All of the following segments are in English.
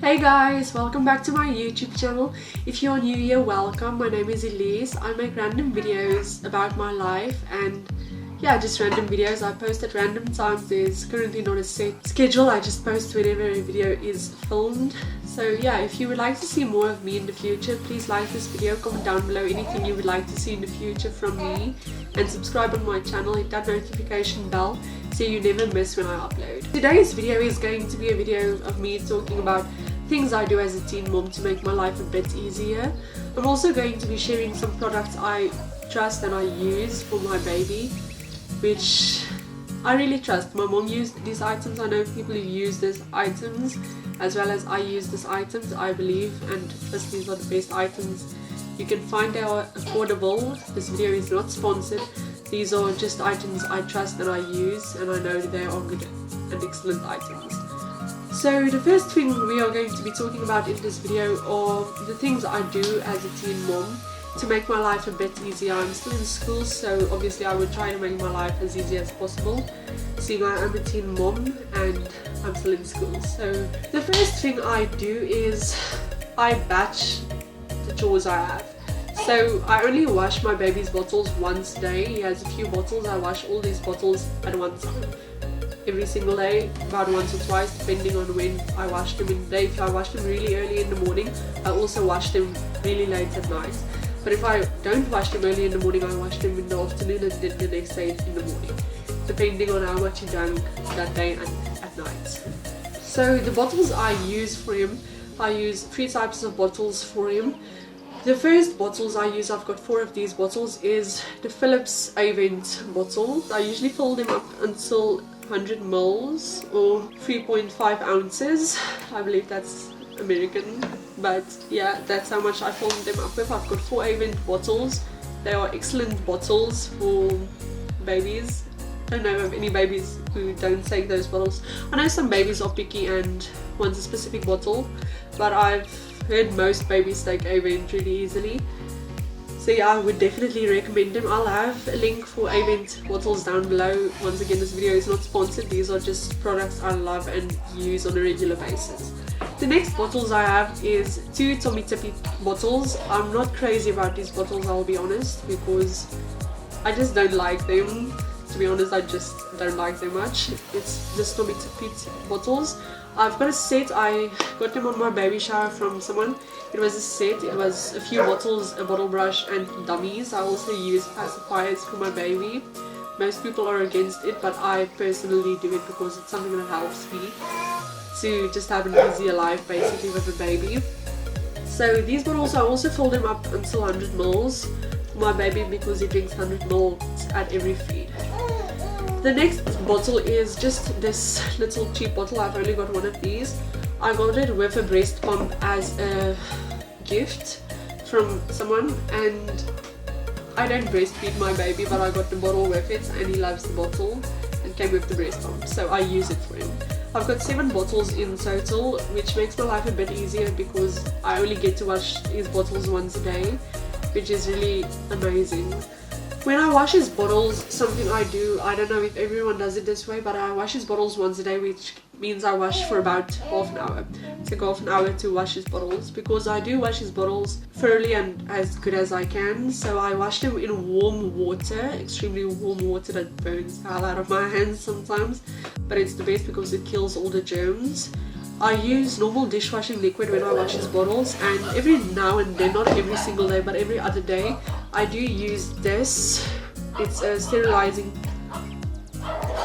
Hey guys, welcome back to my YouTube channel. If you're new here, welcome. My name is Elise. I make random videos about my life and yeah, just random videos. I post at random times. There's currently not a set schedule. I just post whenever a video is filmed. So yeah, if you would like to see more of me in the future, please like this video, comment down below anything you would like to see in the future from me, and subscribe on my channel, hit that notification bell so you never miss when I upload. Today's video is going to be a video of me talking about things I do as a teen mom to make my life a bit easier. I'm also going to be sharing some products I trust and I use for my baby, which I really trust. My mom used these items. I know people who use these items as well as I use these items, I believe, and trust these are the best items you can find. They are affordable. This video is not sponsored. These are just items I trust and I use, and I know that they are good and excellent items. So the first thing we are going to be talking about in this video are the things I do as a teen mom to make my life a bit easier. I'm still in school, so obviously I would try to make my life as easy as possible, seeing I am a teen mom and I'm still in school. So the first thing I do is I batch the chores I have. So I only wash my baby's bottles once a day. He has a few bottles. I wash all these bottles at one time. Every single day, about once or twice, depending on when I wash them in the day. If I wash them really early in the morning, I also wash them really late at night. But if I don't wash them early in the morning, I wash them in the afternoon and then the next day in the morning, depending on how much he drank that day and at night. So the bottles I use for him, I use 3 types of bottles for him. The first bottles I use, I've got 4 of these bottles, is the Philips Avent bottle. I usually fill them up until 100 ml or 3.5 ounces. I believe that's American, but yeah, that's how much I fill them up with. I've got 4 Avent bottles. They are excellent bottles for babies. I don't know of any babies who don't take those bottles. I know some babies are picky and want a specific bottle, but I've heard most babies take Avent really easily. So yeah, I would definitely recommend them. I'll have a link for Avent bottles down below. Once again, this video is not sponsored. These are just products I love and use on a regular basis. The next bottles I have is 2 Tommy Tippy bottles. I'm not crazy about these bottles, I'll be honest, because I just don't like them. To be honest, I just don't like them much. It's just Tommy Tippy bottles. I've got a set. I got them on my baby shower from someone. It was a set. It was a few bottles, a bottle brush and dummies. I also use pacifiers for my baby. Most people are against it, but I personally do it because it's something that helps me to just have an easier life basically with a baby. So these bottles, I also fill them up until 100 ml for my baby because he drinks 100 ml at every feed. The next bottle is just this little cheap bottle. I've only got 1 of these. I got it with a breast pump as a gift from someone, and I don't breastfeed my baby, but I got the bottle with it and he loves the bottle and came with the breast pump, so I use it for him. I've got 7 bottles in total, which makes my life a bit easier because I only get to wash his bottles once a day, which is really amazing. When I wash his bottles, something I do, I don't know if everyone does it this way, but I wash his bottles once a day, which means I wash for about half an hour. It takes half an hour to wash his bottles because I do wash his bottles thoroughly and as good as I can. So I wash them in warm water, extremely warm water that burns the hell out of my hands sometimes, but it's the best because it kills all the germs. I use normal dishwashing liquid when I wash his bottles, and every now and then, not every single day but every other day, I do use this. It's a sterilizing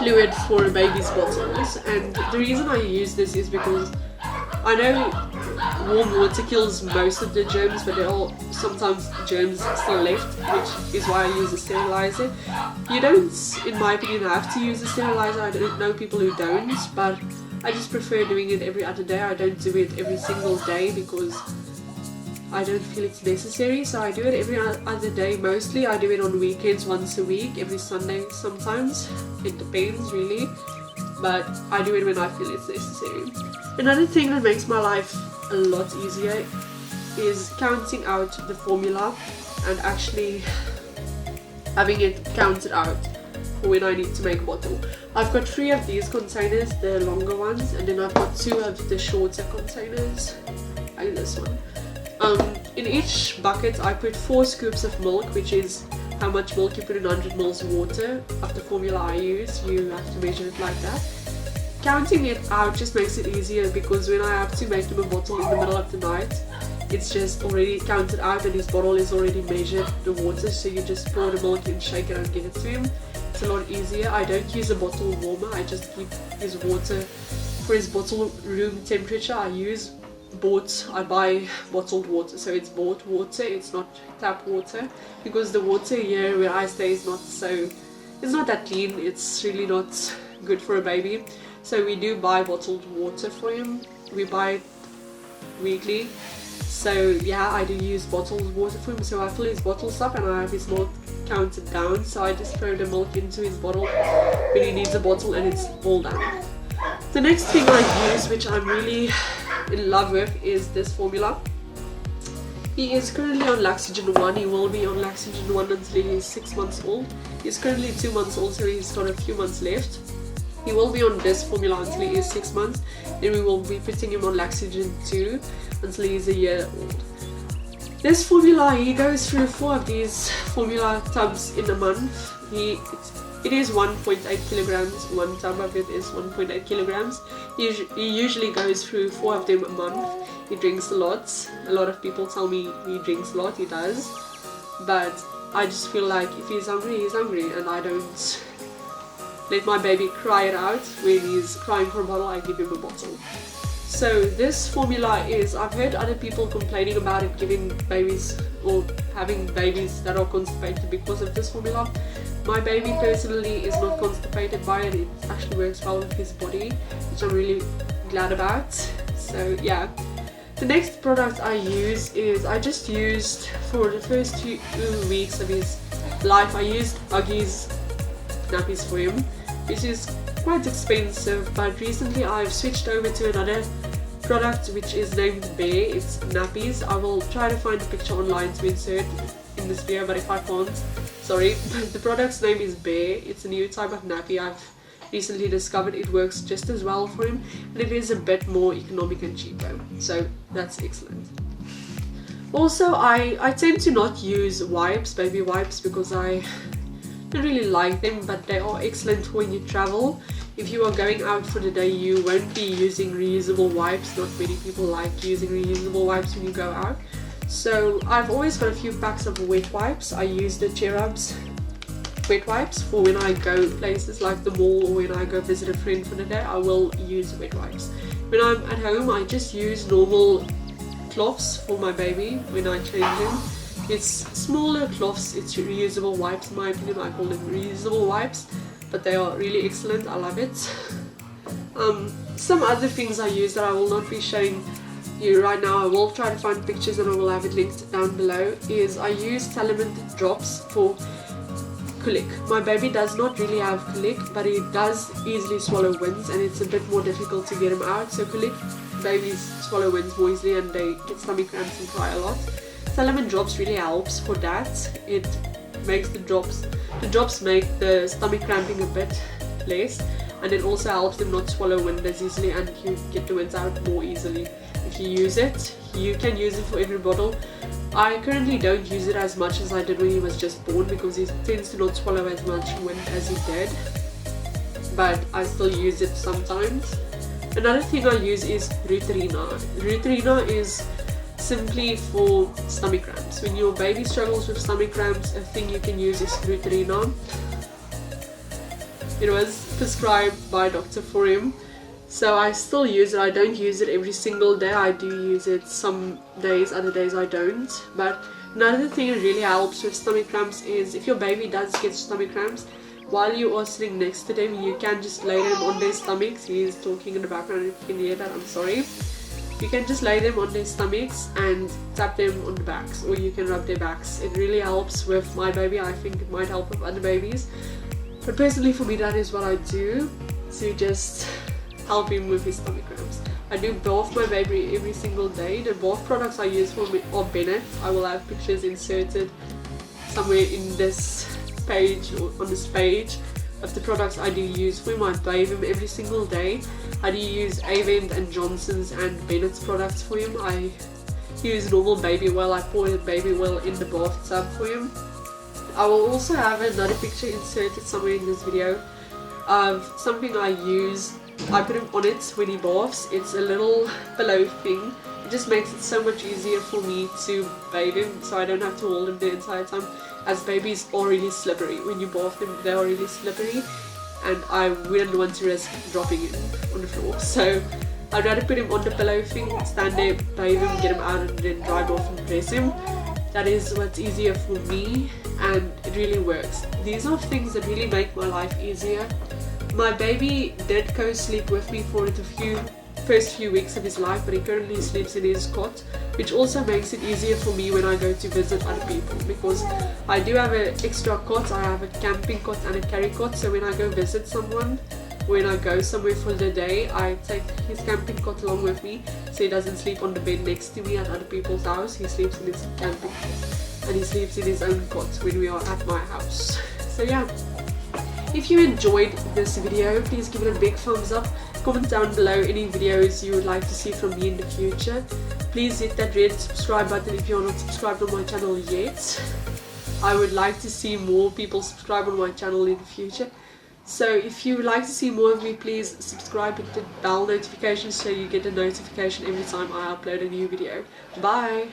fluid for a baby's bottles, and the reason I use this is because I know warm water kills most of the germs, but there are sometimes germs still left, which is why I use a sterilizer. You don't, in my opinion, have to use a sterilizer. I don't know people who don't, but I just prefer doing it every other day. I don't do it every single day because I don't feel it's necessary, so I do it every other day. Mostly I do it on weekends, once a week, every Sunday sometimes. It depends really, but I do it when I feel it's necessary. Another thing that makes my life a lot easier is counting out the formula and actually having it counted out. for when I need to make a bottle. I've got 3 of these containers, the longer ones, and then I've got 2 of the shorter containers, like this one. In each bucket I put 4 scoops of milk, which is how much milk you put in 100 ml of water. Of the formula I use, you have to measure it like that. Counting it out just makes it easier, because when I have to make him a bottle in the middle of the night, it's just already counted out and his bottle is already measured, the water, so you just pour the milk in, shake it and give it to him. It's a lot easier. I don't use a bottle warmer, I just keep his water for his bottle room temperature. I buy bottled water, so it's bought water, it's not tap water, because the water here where I stay is it's not that clean, it's really not good for a baby. So we do buy bottled water for him, we buy it weekly. So yeah, I do use bottled water for him, so I fill his bottles up and I have his milk counted down, so I just throw the milk into his bottle when he needs a bottle and it's all done. The next thing I use, which I'm really in love with, is this formula. He is currently on Laxogen 1, he will be on Laxogen 1 until he is 6 months old. He's currently 2 months old, so he's got a few months left. He will be on this formula until he is 6 months, then we will be putting him on Laxogen 2 until he is a year old. This formula, he goes through 4 of these formula tubs in a month. It is 1.8 kilograms, one tub of it is 1.8 kilograms. He usually goes through 4 of them a month. He drinks a lot. A lot of people tell me he drinks a lot, he does. But I just feel like if he's hungry, and I don't let my baby cry it out. When he's crying for a bottle, I give him a bottle. So this formula is, I've heard other people complaining about it, giving babies or having babies that are constipated because of this formula. My baby personally is not constipated by it, it actually works well with his body, which I'm really glad about. So yeah. The next product I use is, I just used for the first 2 weeks of his life, I used Uggy's nappies for him, which is quite expensive, but recently I've switched over to another product which is named Bear. It's nappies. I will try to find a picture online to insert in this video, but if I can't, sorry. The product's name is Bear. It's a new type of nappy I've recently discovered. It works just as well for him, and it is a bit more economic and cheaper, so that's excellent. Also, I tend to not use wipes, baby wipes, because I don't really like them, but they are excellent when you travel. If you are going out for the day, you won't be using reusable wipes. Not many people like using reusable wipes when you go out. So I've always got a few packs of wet wipes. I use the Cherubs wet wipes for when I go places like the mall, or when I go visit a friend for the day, I will use wet wipes. When I'm at home, I just use normal cloths for my baby when I change him. It's smaller cloths, it's reusable wipes in my opinion. I call them reusable wipes, but they are really excellent, I love it. Some other things I use that I will not be showing you right now, I will try to find pictures and I will have it linked down below, is I use Talent drops for colic. My baby does not really have colic, but he does easily swallow winds, and it's a bit more difficult to get him out. So colic babies swallow winds more easily and they get stomach cramps and cry a lot. Talent drops really helps for that. It makes the drops make the stomach cramping a bit less, and it also helps them not swallow wind as easily, and you get the winds out more easily if you use it. You can use it for every bottle. I currently don't use it as much as I did when he was just born, because he tends to not swallow as much wind as he did, but I still use it sometimes. Another thing I use is Ruterina. Ruterina is simply for stomach cramps. When your baby struggles with stomach cramps, a thing you can use is Ruterina. It was prescribed by a doctor for him, so I still use it. I don't use it every single day. I do use it some days, other days I don't. But another thing that really helps with stomach cramps is if your baby does get stomach cramps, while you are sitting next to them, you can just lay them on their stomachs. He's talking in the background, if you can hear that, I'm sorry. You can just lay them on their stomachs and tap them on the backs, or you can rub their backs. It really helps with my baby. I think it might help with other babies, but personally for me that is what I do to just help him with his stomach cramps. I do bath my baby every single day. The bath products I use for me are Bennett. I will have pictures inserted somewhere in this page, or on this page. of the products I do use for him. I bathe him every single day. I do use Avent and Johnson's and Bennett's products for him. I use normal baby oil. I pour baby oil in the bathtub for him. I will also have another picture inserted somewhere in this video of something I use. I put him on it when he baths. It's a little pillow thing. It just makes it so much easier for me to bathe him, so I don't have to hold him the entire time, as babies are really slippery. When you bath them, they are really slippery, and I wouldn't want to risk dropping him on the floor. So I'd rather put him on the pillow thing, stand there, bathe him, get him out, and then dry off and dress him. That is what's easier for me, and it really works. These are things that really make my life easier. My baby did co-sleep with me for the first few weeks of his life, but he currently sleeps in his cot, which also makes it easier for me when I go to visit other people, because I do have an extra cot. I have a camping cot and a carry cot, so when I go visit someone, when I go somewhere for the day, I take his camping cot along with me, so he doesn't sleep on the bed next to me at other people's house. He sleeps in his camping cot, and he sleeps in his own cot when we are at my house. So yeah, if you enjoyed this video, please give it a big thumbs up. Comment down below any videos you would like to see from me in the future. Please hit that red subscribe button if you're not subscribed on my channel yet. I would like to see more people subscribe on my channel in the future. So if you would like to see more of me, please subscribe with the bell notification so you get a notification every time I upload a new video. Bye!